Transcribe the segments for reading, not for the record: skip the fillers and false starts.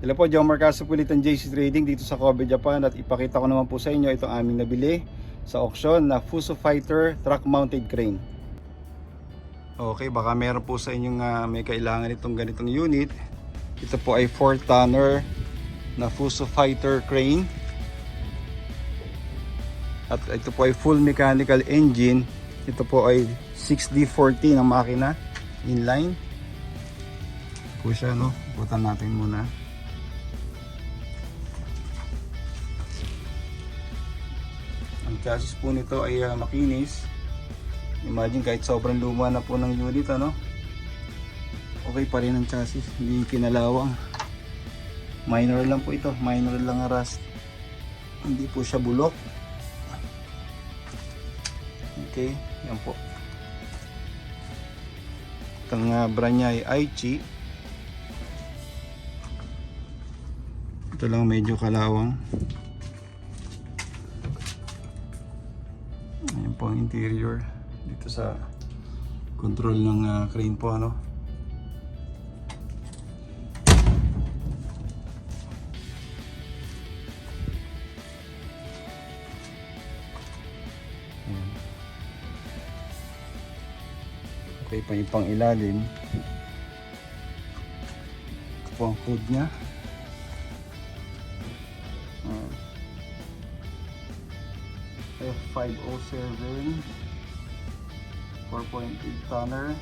Hello po, Jomar Caso Pulitan, JC Trading dito sa Kobe, Japan. At ipakita ko naman po sa inyo itong aming nabili sa auction na Fuso Fighter truck mounted crane. Okay, baka meron po sa inyong may kailangan itong ganitong unit. Ito po ay 4-tonner na Fuso Fighter crane. At ito po ay full mechanical engine. Ito po ay 6D40 ng makina, inline po siya, no? Putan natin muna. Ang chassis po nito ay makinis. Imagine kahit sobrang luma na po ng unit, ano? Okay pa rin ang chassis, hindi kinalawang. Minor lang po ito, minor lang ang rust. Hindi po siya bulok. Okay, yan po. Itong brand niya ay Aichi. Ito lang medyo kalawang. Ayan po ang interior dito sa control ng crane po, ano. Ayan. Okay pa yung pang ilalim. Ito po ang code nya. F507 4.8 tonner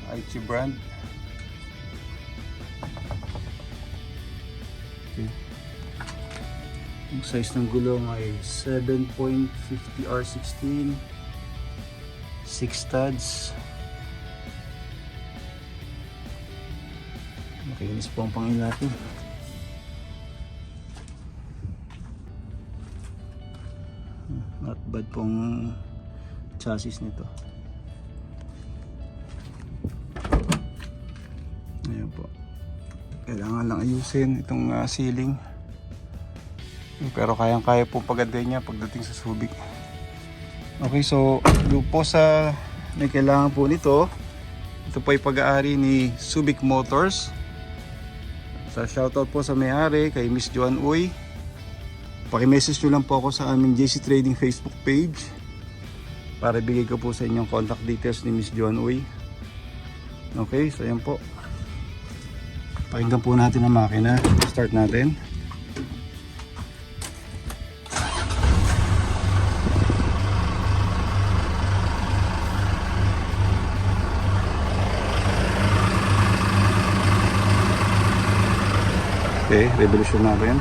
Aichi brand. Okay. Ang size ng gulong ay 7.50 R16, 6 studs. Makinis po ang pangil natin. Not bad pong chassis nito. Ayan po. Kailangan lang ayusin itong ceiling. Pero kayang-kaya po pagandahin niya pagdating sa Subic. Okay, so doon po sa may kailangan po nito. Ito po ay pag-aari ni Subic Motors. Sa shoutout po sa may-ari kay Miss Joan Uy. Paki-message nyo lang po ako sa aming JC Trading Facebook page para bigay ko po sa inyong contact details ni Miss Joan Uy. Okay, so yan po. Pakinggan po natin ang makina. Start natin. Okay, revolution natin.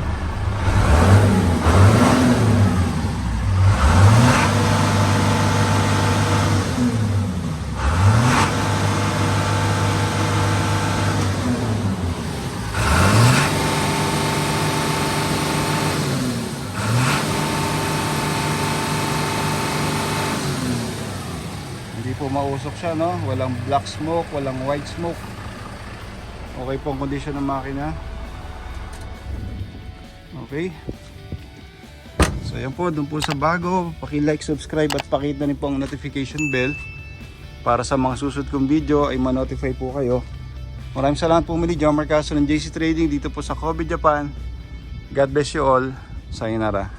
Hindi po mausok siya, no? Walang black smoke, walang white smoke. Okay po ang kondisyon ng makina. Okay. So yan po, dun po sa bago, paki-like, subscribe at pakihit na rin po ang notification bell para sa mga susunod kong video ay ma-notify po kayo. Maraming salamat po muli, Jomar Caso ng JC Trading dito po sa Kobe, Japan. God bless you all. Sayonara.